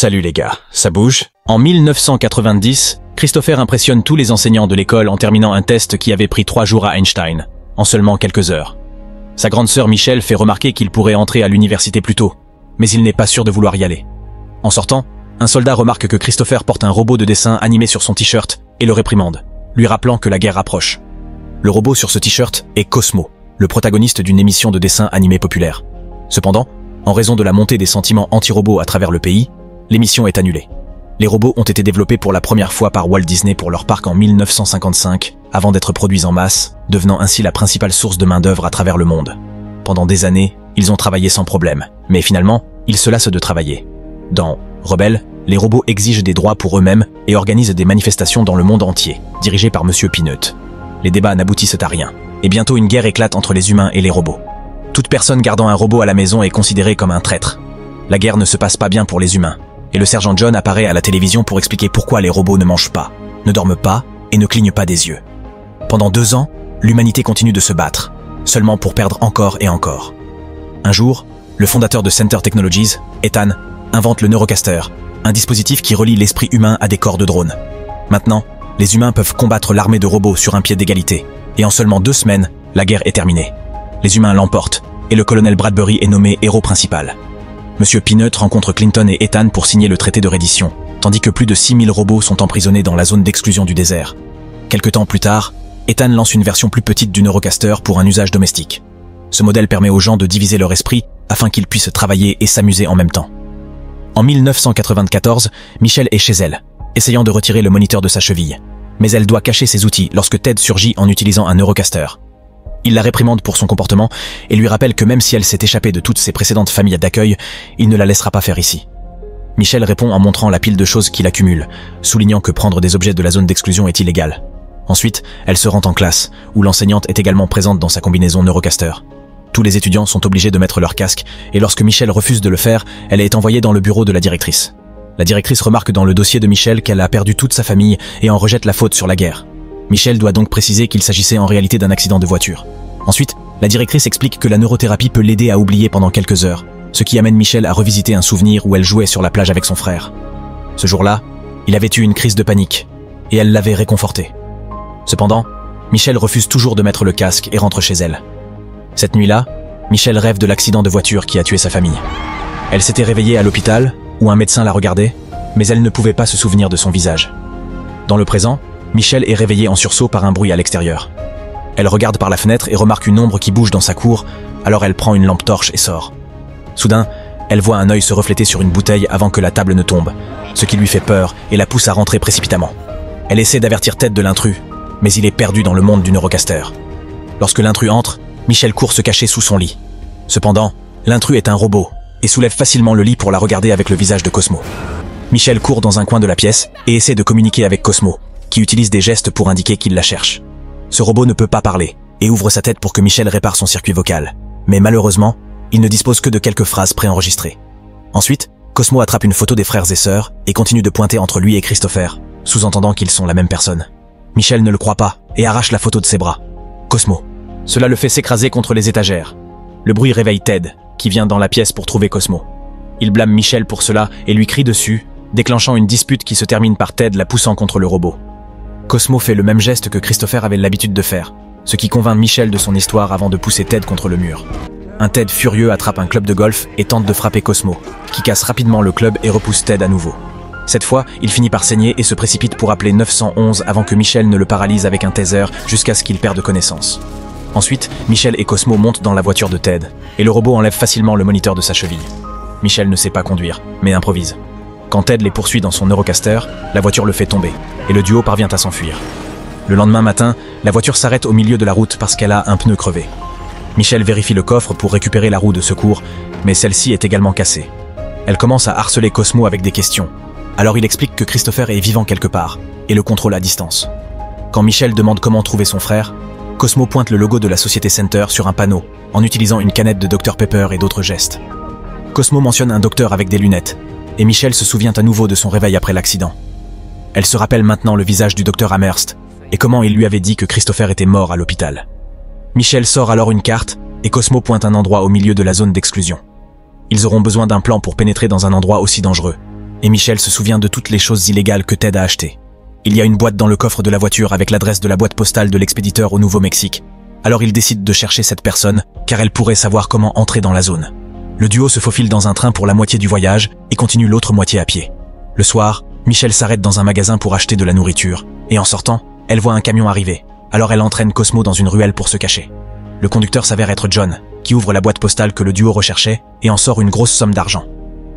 Salut les gars, ça bouge? En 1990, Christopher impressionne tous les enseignants de l'école en terminant un test qui avait pris 3 jours à Einstein, en seulement quelques heures. Sa grande sœur Michelle fait remarquer qu'il pourrait entrer à l'université plus tôt, mais il n'est pas sûr de vouloir y aller. En sortant, un soldat remarque que Christopher porte un robot de dessin animé sur son t-shirt et le réprimande, lui rappelant que la guerre approche. Le robot sur ce t-shirt est Cosmo, le protagoniste d'une émission de dessin animé populaire. Cependant, en raison de la montée des sentiments anti-robots à travers le pays, l'émission est annulée. Les robots ont été développés pour la première fois par Walt Disney pour leur parc en 1955, avant d'être produits en masse, devenant ainsi la principale source de main-d'œuvre à travers le monde. Pendant des années, ils ont travaillé sans problème, mais finalement, ils se lassent de travailler. Dans Rebelle, les robots exigent des droits pour eux-mêmes et organisent des manifestations dans le monde entier, dirigées par Monsieur Peanut. Les débats n'aboutissent à rien, et bientôt une guerre éclate entre les humains et les robots. Toute personne gardant un robot à la maison est considérée comme un traître. La guerre ne se passe pas bien pour les humains, et le sergent John apparaît à la télévision pour expliquer pourquoi les robots ne mangent pas, ne dorment pas et ne clignent pas des yeux. Pendant 2 ans, l'humanité continue de se battre, seulement pour perdre encore et encore. Un jour, le fondateur de Center Technologies, Ethan, invente le Neurocaster, un dispositif qui relie l'esprit humain à des corps de drones. Maintenant, les humains peuvent combattre l'armée de robots sur un pied d'égalité, et en seulement 2 semaines, la guerre est terminée. Les humains l'emportent, et le colonel Bradbury est nommé héros principal. Monsieur Peanut rencontre Clinton et Ethan pour signer le traité de reddition, tandis que plus de 6000 robots sont emprisonnés dans la zone d'exclusion du désert. Quelque temps plus tard, Ethan lance une version plus petite du Neurocaster pour un usage domestique. Ce modèle permet aux gens de diviser leur esprit afin qu'ils puissent travailler et s'amuser en même temps. En 1994, Michelle est chez elle, essayant de retirer le moniteur de sa cheville. Mais elle doit cacher ses outils lorsque Ted surgit en utilisant un Neurocaster. Il la réprimande pour son comportement et lui rappelle que même si elle s'est échappée de toutes ses précédentes familles d'accueil, il ne la laissera pas faire ici. Michelle répond en montrant la pile de choses qu'il accumule, soulignant que prendre des objets de la zone d'exclusion est illégal. Ensuite, elle se rend en classe, où l'enseignante est également présente dans sa combinaison Neurocaster. Tous les étudiants sont obligés de mettre leur casque, et lorsque Michelle refuse de le faire, elle est envoyée dans le bureau de la directrice. La directrice remarque dans le dossier de Michelle qu'elle a perdu toute sa famille et en rejette la faute sur la guerre. Michelle doit donc préciser qu'il s'agissait en réalité d'un accident de voiture. Ensuite, la directrice explique que la neurothérapie peut l'aider à oublier pendant quelques heures, ce qui amène Michelle à revisiter un souvenir où elle jouait sur la plage avec son frère. Ce jour-là, il avait eu une crise de panique, et elle l'avait réconforté. Cependant, Michelle refuse toujours de mettre le casque et rentre chez elle. Cette nuit-là, Michelle rêve de l'accident de voiture qui a tué sa famille. Elle s'était réveillée à l'hôpital, où un médecin la regardait, mais elle ne pouvait pas se souvenir de son visage. Dans le présent, Michelle est réveillée en sursaut par un bruit à l'extérieur. Elle regarde par la fenêtre et remarque une ombre qui bouge dans sa cour, alors elle prend une lampe torche et sort. Soudain, elle voit un œil se refléter sur une bouteille avant que la table ne tombe, ce qui lui fait peur et la pousse à rentrer précipitamment. Elle essaie d'avertir Ted de l'intrus, mais il est perdu dans le monde du Neurocaster. Lorsque l'intrus entre, Michelle court se cacher sous son lit. Cependant, l'intrus est un robot et soulève facilement le lit pour la regarder avec le visage de Cosmo. Michelle court dans un coin de la pièce et essaie de communiquer avec Cosmo, qui utilise des gestes pour indiquer qu'il la cherche. Ce robot ne peut pas parler et ouvre sa tête pour que Michelle répare son circuit vocal. Mais malheureusement, il ne dispose que de quelques phrases préenregistrées. Ensuite, Cosmo attrape une photo des frères et sœurs et continue de pointer entre lui et Christopher, sous-entendant qu'ils sont la même personne. Michelle ne le croit pas et arrache la photo de ses bras. Cosmo. Cela le fait s'écraser contre les étagères. Le bruit réveille Ted, qui vient dans la pièce pour trouver Cosmo. Il blâme Michelle pour cela et lui crie dessus, déclenchant une dispute qui se termine par Ted la poussant contre le robot. Cosmo fait le même geste que Christopher avait l'habitude de faire, ce qui convainc Michelle de son histoire avant de pousser Ted contre le mur. Un Ted furieux attrape un club de golf et tente de frapper Cosmo, qui casse rapidement le club et repousse Ted à nouveau. Cette fois, il finit par saigner et se précipite pour appeler 911 avant que Michelle ne le paralyse avec un taser jusqu'à ce qu'il perde connaissance. Ensuite, Michelle et Cosmo montent dans la voiture de Ted, et le robot enlève facilement le moniteur de sa cheville. Michelle ne sait pas conduire, mais improvise. Quand Ted les poursuit dans son Neurocaster, la voiture le fait tomber, et le duo parvient à s'enfuir. Le lendemain matin, la voiture s'arrête au milieu de la route parce qu'elle a un pneu crevé. Michelle vérifie le coffre pour récupérer la roue de secours, mais celle-ci est également cassée. Elle commence à harceler Cosmo avec des questions. Alors il explique que Christopher est vivant quelque part, et le contrôle à distance. Quand Michelle demande comment trouver son frère, Cosmo pointe le logo de la société Center sur un panneau, en utilisant une canette de Dr Pepper et d'autres gestes. Cosmo mentionne un docteur avec des lunettes, et Michelle se souvient à nouveau de son réveil après l'accident. Elle se rappelle maintenant le visage du docteur Amherst, et comment il lui avait dit que Christopher était mort à l'hôpital. Michelle sort alors une carte, et Cosmo pointe un endroit au milieu de la zone d'exclusion. Ils auront besoin d'un plan pour pénétrer dans un endroit aussi dangereux. et Michel se souvient de toutes les choses illégales que Ted a achetées. Il y a une boîte dans le coffre de la voiture avec l'adresse de la boîte postale de l'expéditeur au Nouveau-Mexique. Alors il décide de chercher cette personne, car elle pourrait savoir comment entrer dans la zone. Le duo se faufile dans un train pour la moitié du voyage et continue l'autre moitié à pied. Le soir, Michel s'arrête dans un magasin pour acheter de la nourriture, et en sortant, elle voit un camion arriver. Alors elle entraîne Cosmo dans une ruelle pour se cacher. Le conducteur s'avère être John, qui ouvre la boîte postale que le duo recherchait et en sort une grosse somme d'argent.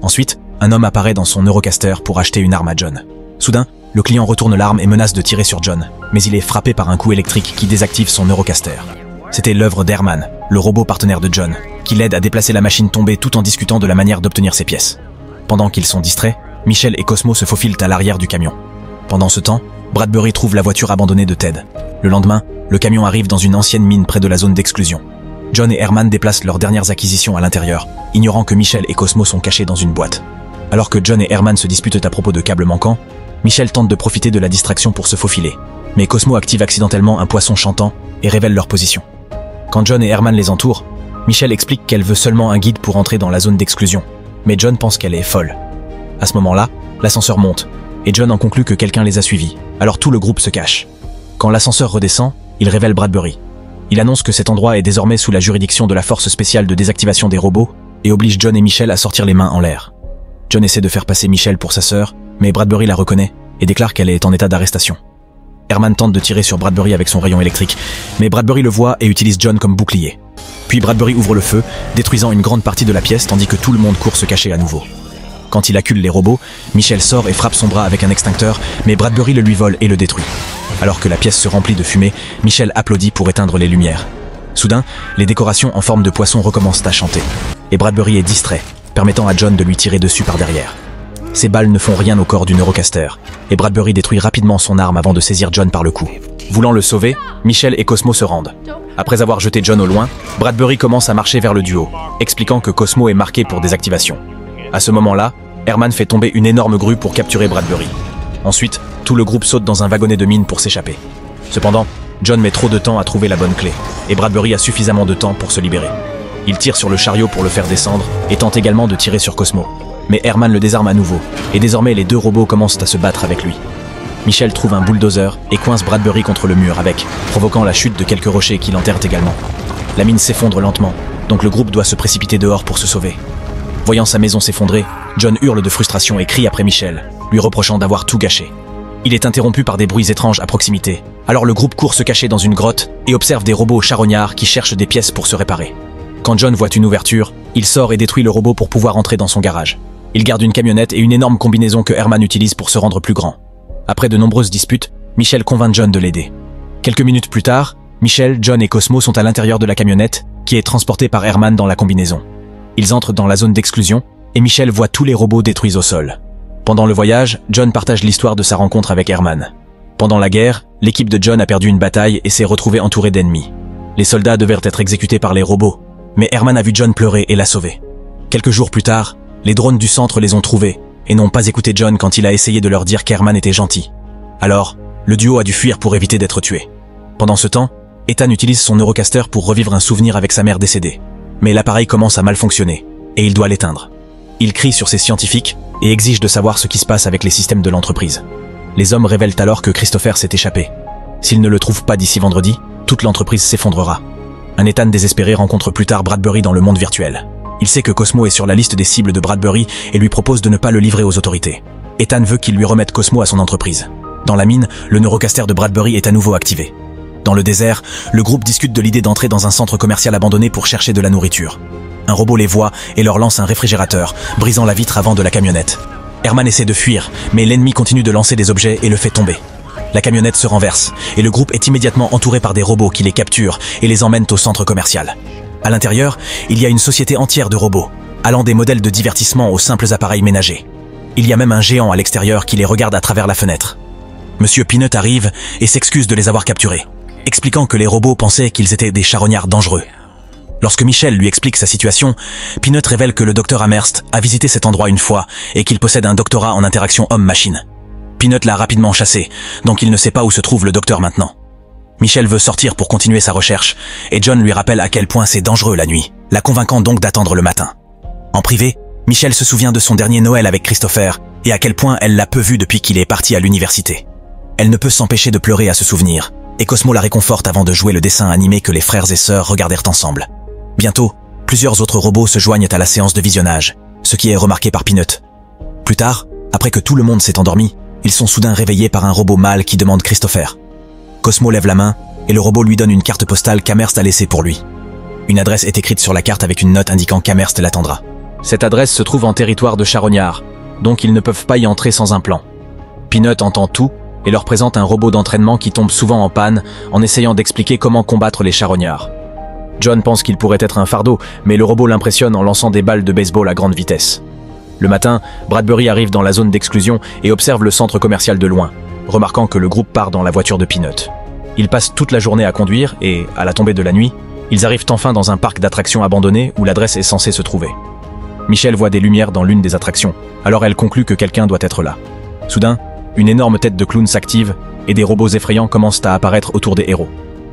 Ensuite, un homme apparaît dans son Eurocaster pour acheter une arme à John. Soudain, le client retourne l'arme et menace de tirer sur John, mais il est frappé par un coup électrique qui désactive son Eurocaster. C'était l'œuvre d'Herman, le robot partenaire de John, qui l'aide à déplacer la machine tombée tout en discutant de la manière d'obtenir ses pièces. Pendant qu'ils sont distraits, Michel et Cosmo se faufilent à l'arrière du camion. Pendant ce temps, Bradbury trouve la voiture abandonnée de Ted. Le lendemain, le camion arrive dans une ancienne mine près de la zone d'exclusion. John et Herman déplacent leurs dernières acquisitions à l'intérieur, ignorant que Michel et Cosmo sont cachés dans une boîte. Alors que John et Herman se disputent à propos de câbles manquants, Michel tente de profiter de la distraction pour se faufiler. Mais Cosmo active accidentellement un poisson chantant et révèle leur position. Quand John et Herman les entourent, Michel explique qu'elle veut seulement un guide pour entrer dans la zone d'exclusion. Mais John pense qu'elle est folle. À ce moment-là, l'ascenseur monte, et John en conclut que quelqu'un les a suivis. Alors tout le groupe se cache. Quand l'ascenseur redescend, il révèle Bradbury. Il annonce que cet endroit est désormais sous la juridiction de la force spéciale de désactivation des robots et oblige John et Michel à sortir les mains en l'air. John essaie de faire passer Michel pour sa sœur, mais Bradbury la reconnaît et déclare qu'elle est en état d'arrestation. Herman tente de tirer sur Bradbury avec son rayon électrique, mais Bradbury le voit et utilise John comme bouclier. Puis Bradbury ouvre le feu, détruisant une grande partie de la pièce tandis que tout le monde court se cacher à nouveau. Quand il accule les robots, Michel sort et frappe son bras avec un extincteur, mais Bradbury le lui vole et le détruit. Alors que la pièce se remplit de fumée, Michel applaudit pour éteindre les lumières. Soudain, les décorations en forme de poisson recommencent à chanter, et Bradbury est distrait, permettant à John de lui tirer dessus par derrière. Ces balles ne font rien au corps du Eurocaster, et Bradbury détruit rapidement son arme avant de saisir John par le cou. Voulant le sauver, Michel et Cosmo se rendent. Après avoir jeté John au loin, Bradbury commence à marcher vers le duo, expliquant que Cosmo est marqué pour désactivation. À ce moment-là, Herman fait tomber une énorme grue pour capturer Bradbury. Ensuite, tout le groupe saute dans un wagonnet de mine pour s'échapper. Cependant, John met trop de temps à trouver la bonne clé, et Bradbury a suffisamment de temps pour se libérer. Il tire sur le chariot pour le faire descendre, et tente également de tirer sur Cosmo. Mais Herman le désarme à nouveau, et désormais les deux robots commencent à se battre avec lui. Michel trouve un bulldozer et coince Bradbury contre le mur avec, provoquant la chute de quelques rochers qui l'enterrent également. La mine s'effondre lentement, donc le groupe doit se précipiter dehors pour se sauver. Voyant sa maison s'effondrer, John hurle de frustration et crie après Michel, lui reprochant d'avoir tout gâché. Il est interrompu par des bruits étranges à proximité, alors le groupe court se cacher dans une grotte et observe des robots charognards qui cherchent des pièces pour se réparer. Quand John voit une ouverture, il sort et détruit le robot pour pouvoir entrer dans son garage. Il garde une camionnette et une énorme combinaison que Herman utilise pour se rendre plus grand. Après de nombreuses disputes, Michel convainc John de l'aider. Quelques minutes plus tard, Michel, John et Cosmo sont à l'intérieur de la camionnette, qui est transportée par Herman dans la combinaison. Ils entrent dans la zone d'exclusion, et Michel voit tous les robots détruits au sol. Pendant le voyage, John partage l'histoire de sa rencontre avec Herman. Pendant la guerre, l'équipe de John a perdu une bataille et s'est retrouvée entourée d'ennemis. Les soldats devaient être exécutés par les robots, mais Herman a vu John pleurer et l'a sauvé. Quelques jours plus tard, les drones du centre les ont trouvés, et n'ont pas écouté John quand il a essayé de leur dire qu'Herman était gentil. Alors, le duo a dû fuir pour éviter d'être tué. Pendant ce temps, Ethan utilise son Eurocaster pour revivre un souvenir avec sa mère décédée. Mais l'appareil commence à mal fonctionner, et il doit l'éteindre. Il crie sur ses scientifiques et exige de savoir ce qui se passe avec les systèmes de l'entreprise. Les hommes révèlent alors que Christopher s'est échappé. S'ils ne le trouvent pas d'ici vendredi, toute l'entreprise s'effondrera. Un Ethan désespéré rencontre plus tard Bradbury dans le monde virtuel. Il sait que Cosmo est sur la liste des cibles de Bradbury et lui propose de ne pas le livrer aux autorités. Ethan veut qu'il lui remette Cosmo à son entreprise. Dans la mine, le Neurocaster de Bradbury est à nouveau activé. Dans le désert, le groupe discute de l'idée d'entrer dans un centre commercial abandonné pour chercher de la nourriture. Un robot les voit et leur lance un réfrigérateur, brisant la vitre avant de la camionnette. Herman essaie de fuir, mais l'ennemi continue de lancer des objets et le fait tomber. La camionnette se renverse, et le groupe est immédiatement entouré par des robots qui les capturent et les emmènent au centre commercial. À l'intérieur, il y a une société entière de robots, allant des modèles de divertissement aux simples appareils ménagers. Il y a même un géant à l'extérieur qui les regarde à travers la fenêtre. Monsieur Peanut arrive et s'excuse de les avoir capturés, expliquant que les robots pensaient qu'ils étaient des charognards dangereux. Lorsque Michel lui explique sa situation, Peanut révèle que le docteur Amherst a visité cet endroit une fois et qu'il possède un doctorat en interaction homme-machine. Peanut l'a rapidement chassé, donc il ne sait pas où se trouve le docteur maintenant. Michel veut sortir pour continuer sa recherche, et John lui rappelle à quel point c'est dangereux la nuit, la convainquant donc d'attendre le matin. En privé, Michel se souvient de son dernier Noël avec Christopher, et à quel point elle l'a peu vu depuis qu'il est parti à l'université. Elle ne peut s'empêcher de pleurer à ce souvenir, et Cosmo la réconforte avant de jouer le dessin animé que les frères et sœurs regardèrent ensemble. Bientôt, plusieurs autres robots se joignent à la séance de visionnage, ce qui est remarqué par Peanut. Plus tard, après que tout le monde s'est endormi, ils sont soudain réveillés par un robot mâle qui demande Christopher. Cosmo lève la main, et le robot lui donne une carte postale qu'Amherst a laissée pour lui. Une adresse est écrite sur la carte avec une note indiquant qu'Amherst l'attendra. Cette adresse se trouve en territoire de charognard, donc ils ne peuvent pas y entrer sans un plan. Peanut entend tout et leur présente un robot d'entraînement qui tombe souvent en panne en essayant d'expliquer comment combattre les charognards. John pense qu'il pourrait être un fardeau, mais le robot l'impressionne en lançant des balles de baseball à grande vitesse. Le matin, Bradbury arrive dans la zone d'exclusion et observe le centre commercial de loin, remarquant que le groupe part dans la voiture de Peanut. Ils passent toute la journée à conduire et, à la tombée de la nuit, ils arrivent enfin dans un parc d'attractions abandonné où l'adresse est censée se trouver. Michelle voit des lumières dans l'une des attractions, alors elle conclut que quelqu'un doit être là. Soudain, une énorme tête de clown s'active et des robots effrayants commencent à apparaître autour des héros.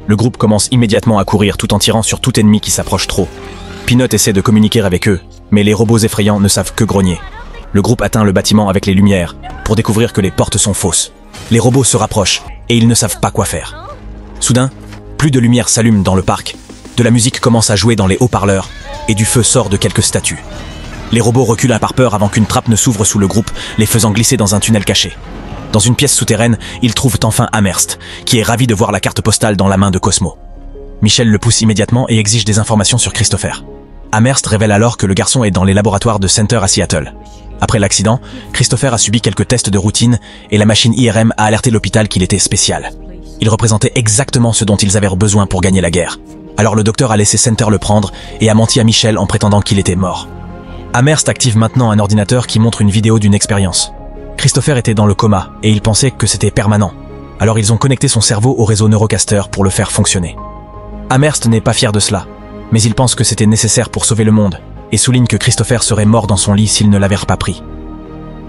Le groupe commence immédiatement à courir tout en tirant sur tout ennemi qui s'approche trop. Peanut essaie de communiquer avec eux, mais les robots effrayants ne savent que grogner. Le groupe atteint le bâtiment avec les lumières pour découvrir que les portes sont fausses. Les robots se rapprochent et ils ne savent pas quoi faire. Soudain, plus de lumière s'allume dans le parc, de la musique commence à jouer dans les haut-parleurs et du feu sort de quelques statues. Les robots reculent par peur avant qu'une trappe ne s'ouvre sous le groupe, les faisant glisser dans un tunnel caché. Dans une pièce souterraine, ils trouvent enfin Amherst, qui est ravi de voir la carte postale dans la main de Cosmo. Michelle le pousse immédiatement et exige des informations sur Christopher. Amherst révèle alors que le garçon est dans les laboratoires de Center à Seattle. Après l'accident, Christopher a subi quelques tests de routine et la machine IRM a alerté l'hôpital qu'il était spécial. Il représentait exactement ce dont ils avaient besoin pour gagner la guerre. Alors le docteur a laissé Center le prendre et a menti à Michelle en prétendant qu'il était mort. Amherst active maintenant un ordinateur qui montre une vidéo d'une expérience. Christopher était dans le coma et il pensait que c'était permanent. Alors ils ont connecté son cerveau au réseau Neurocaster pour le faire fonctionner. Amherst n'est pas fier de cela, mais il pense que c'était nécessaire pour sauver le monde et souligne que Christopher serait mort dans son lit s'il ne l'avait pas pris.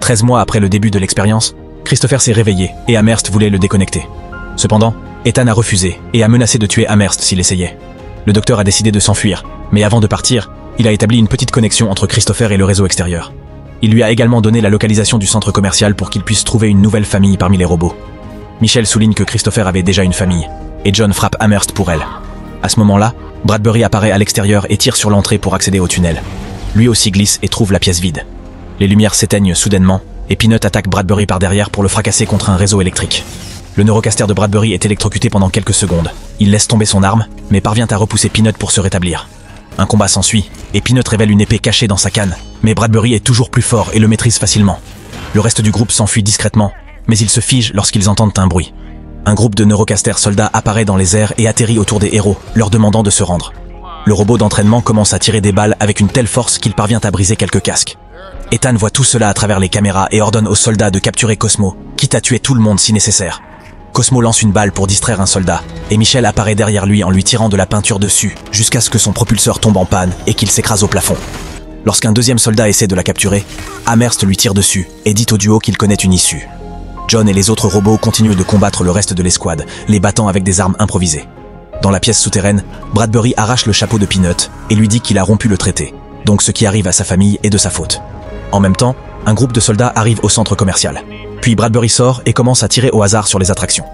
13 mois après le début de l'expérience, Christopher s'est réveillé et Amherst voulait le déconnecter. Cependant, Ethan a refusé et a menacé de tuer Amherst s'il essayait. Le docteur a décidé de s'enfuir, mais avant de partir, il a établi une petite connexion entre Christopher et le réseau extérieur. Il lui a également donné la localisation du centre commercial pour qu'il puisse trouver une nouvelle famille parmi les robots. Michelle souligne que Christopher avait déjà une famille, et John frappe Amherst pour elle. À ce moment-là, Bradbury apparaît à l'extérieur et tire sur l'entrée pour accéder au tunnel. Lui aussi glisse et trouve la pièce vide. Les lumières s'éteignent soudainement, et Peanut attaque Bradbury par derrière pour le fracasser contre un réseau électrique. Le neurocaster de Bradbury est électrocuté pendant quelques secondes. Il laisse tomber son arme, mais parvient à repousser Peanut pour se rétablir. Un combat s'ensuit, et Peanut révèle une épée cachée dans sa canne, mais Bradbury est toujours plus fort et le maîtrise facilement. Le reste du groupe s'enfuit discrètement, mais ils se figent lorsqu'ils entendent un bruit. Un groupe de neurocaster soldats apparaît dans les airs et atterrit autour des héros, leur demandant de se rendre. Le robot d'entraînement commence à tirer des balles avec une telle force qu'il parvient à briser quelques casques. Ethan voit tout cela à travers les caméras et ordonne aux soldats de capturer Cosmo, quitte à tuer tout le monde si nécessaire. Cosmo lance une balle pour distraire un soldat, et Michelle apparaît derrière lui en lui tirant de la peinture dessus, jusqu'à ce que son propulseur tombe en panne et qu'il s'écrase au plafond. Lorsqu'un deuxième soldat essaie de la capturer, Amherst lui tire dessus et dit au duo qu'il connaît une issue. John et les autres robots continuent de combattre le reste de l'escouade, les battant avec des armes improvisées. Dans la pièce souterraine, Bradbury arrache le chapeau de Peanut et lui dit qu'il a rompu le traité, donc ce qui arrive à sa famille est de sa faute. En même temps, un groupe de soldats arrive au centre commercial. Puis Bradbury sort et commence à tirer au hasard sur les attractions.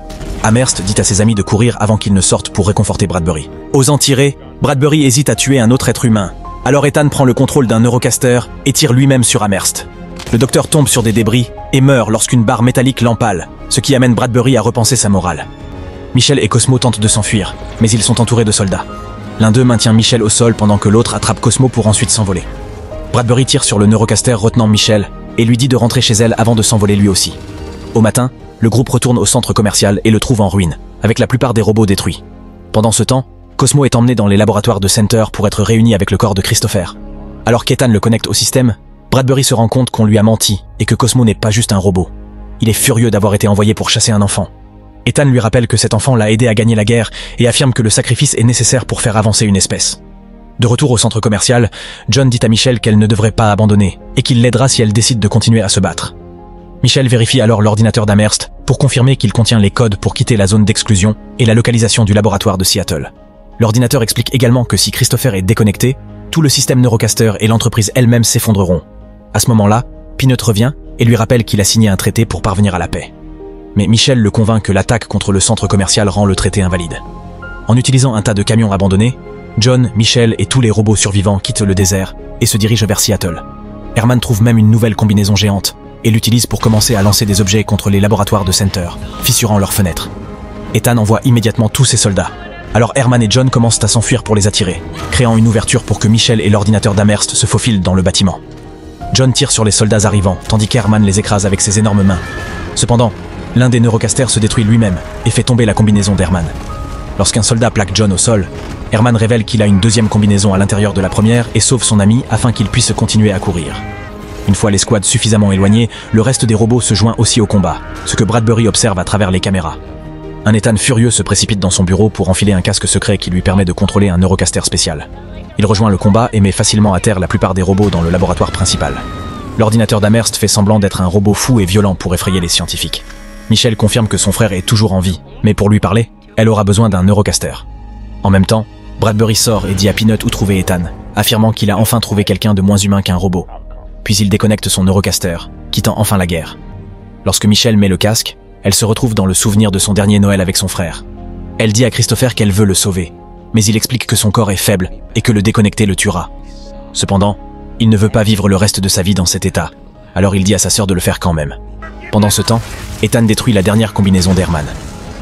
Amherst dit à ses amis de courir avant qu'ils ne sortent pour réconforter Bradbury. Osant tirer, Bradbury hésite à tuer un autre être humain. Alors Ethan prend le contrôle d'un neurocaster et tire lui-même sur Amherst. Le docteur tombe sur des débris et meurt lorsqu'une barre métallique l'empale, ce qui amène Bradbury à repenser sa morale. Michelle et Cosmo tentent de s'enfuir, mais ils sont entourés de soldats. L'un d'eux maintient Michelle au sol pendant que l'autre attrape Cosmo pour ensuite s'envoler. Bradbury tire sur le neurocaster retenant Michelle et lui dit de rentrer chez elle avant de s'envoler lui aussi. Au matin, le groupe retourne au centre commercial et le trouve en ruine, avec la plupart des robots détruits. Pendant ce temps, Cosmo est emmené dans les laboratoires de Center pour être réuni avec le corps de Christopher. Alors qu'Ethan le connecte au système, Bradbury se rend compte qu'on lui a menti et que Cosmo n'est pas juste un robot. Il est furieux d'avoir été envoyé pour chasser un enfant. Ethan lui rappelle que cet enfant l'a aidé à gagner la guerre et affirme que le sacrifice est nécessaire pour faire avancer une espèce. De retour au centre commercial, John dit à Michelle qu'elle ne devrait pas abandonner et qu'il l'aidera si elle décide de continuer à se battre. Michelle vérifie alors l'ordinateur d'Amherst pour confirmer qu'il contient les codes pour quitter la zone d'exclusion et la localisation du laboratoire de Seattle. L'ordinateur explique également que si Christopher est déconnecté, tout le système Neurocaster et l'entreprise elle-même s'effondreront. À ce moment-là, Peanut revient et lui rappelle qu'il a signé un traité pour parvenir à la paix. Mais Michel le convainc que l'attaque contre le centre commercial rend le traité invalide. En utilisant un tas de camions abandonnés, John, Michel et tous les robots survivants quittent le désert et se dirigent vers Seattle. Herman trouve même une nouvelle combinaison géante et l'utilise pour commencer à lancer des objets contre les laboratoires de Center, fissurant leurs fenêtres. Ethan envoie immédiatement tous ses soldats. Alors Herman et John commencent à s'enfuir pour les attirer, créant une ouverture pour que Michel et l'ordinateur d'Amherst se faufilent dans le bâtiment. John tire sur les soldats arrivants, tandis qu'Herman les écrase avec ses énormes mains. Cependant, l'un des neurocasters se détruit lui-même et fait tomber la combinaison d'Herman. Lorsqu'un soldat plaque John au sol, Herman révèle qu'il a une deuxième combinaison à l'intérieur de la première et sauve son ami afin qu'il puisse continuer à courir. Une fois l'escouade suffisamment éloignée, le reste des robots se joint aussi au combat, ce que Bradbury observe à travers les caméras. Un Ethan furieux se précipite dans son bureau pour enfiler un casque secret qui lui permet de contrôler un neurocaster spécial. Il rejoint le combat et met facilement à terre la plupart des robots dans le laboratoire principal. L'ordinateur d'Amherst fait semblant d'être un robot fou et violent pour effrayer les scientifiques. Michel confirme que son frère est toujours en vie, mais pour lui parler, elle aura besoin d'un neurocaster. En même temps, Bradbury sort et dit à Peanut où trouver Ethan, affirmant qu'il a enfin trouvé quelqu'un de moins humain qu'un robot. Puis il déconnecte son neurocaster, quittant enfin la guerre. Lorsque Michel met le casque, elle se retrouve dans le souvenir de son dernier Noël avec son frère. Elle dit à Christopher qu'elle veut le sauver, mais il explique que son corps est faible et que le déconnecter le tuera. Cependant, il ne veut pas vivre le reste de sa vie dans cet état, alors il dit à sa sœur de le faire quand même. Pendant ce temps, Ethan détruit la dernière combinaison d'Herman.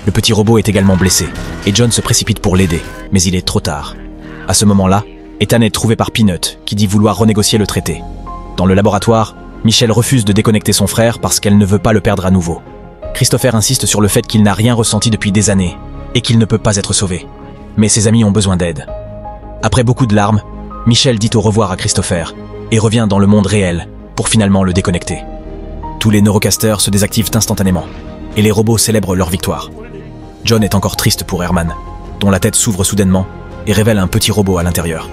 Le petit robot est également blessé, et John se précipite pour l'aider, mais il est trop tard. À ce moment-là, Ethan est trouvé par Peanut, qui dit vouloir renégocier le traité. Dans le laboratoire, Michel refuse de déconnecter son frère parce qu'elle ne veut pas le perdre à nouveau. Christopher insiste sur le fait qu'il n'a rien ressenti depuis des années, et qu'il ne peut pas être sauvé. Mais ses amis ont besoin d'aide. Après beaucoup de larmes, Michel dit au revoir à Christopher, et revient dans le monde réel, pour finalement le déconnecter. Tous les neurocasters se désactivent instantanément, et les robots célèbrent leur victoire. John est encore triste pour Herman, dont la tête s'ouvre soudainement et révèle un petit robot à l'intérieur.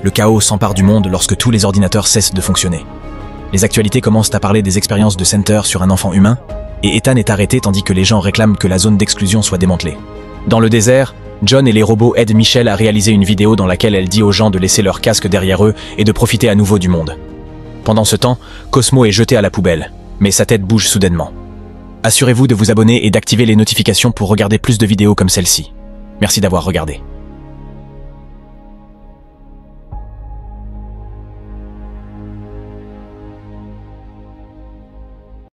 Le chaos s'empare du monde lorsque tous les ordinateurs cessent de fonctionner. Les actualités commencent à parler des expériences de Center sur un enfant humain, et Ethan est arrêté tandis que les gens réclament que la zone d'exclusion soit démantelée. Dans le désert, John et les robots aident Michel à réaliser une vidéo dans laquelle elle dit aux gens de laisser leur casque derrière eux et de profiter à nouveau du monde. Pendant ce temps, Cosmo est jeté à la poubelle, mais sa tête bouge soudainement. Assurez-vous de vous abonner et d'activer les notifications pour regarder plus de vidéos comme celle-ci. Merci d'avoir regardé.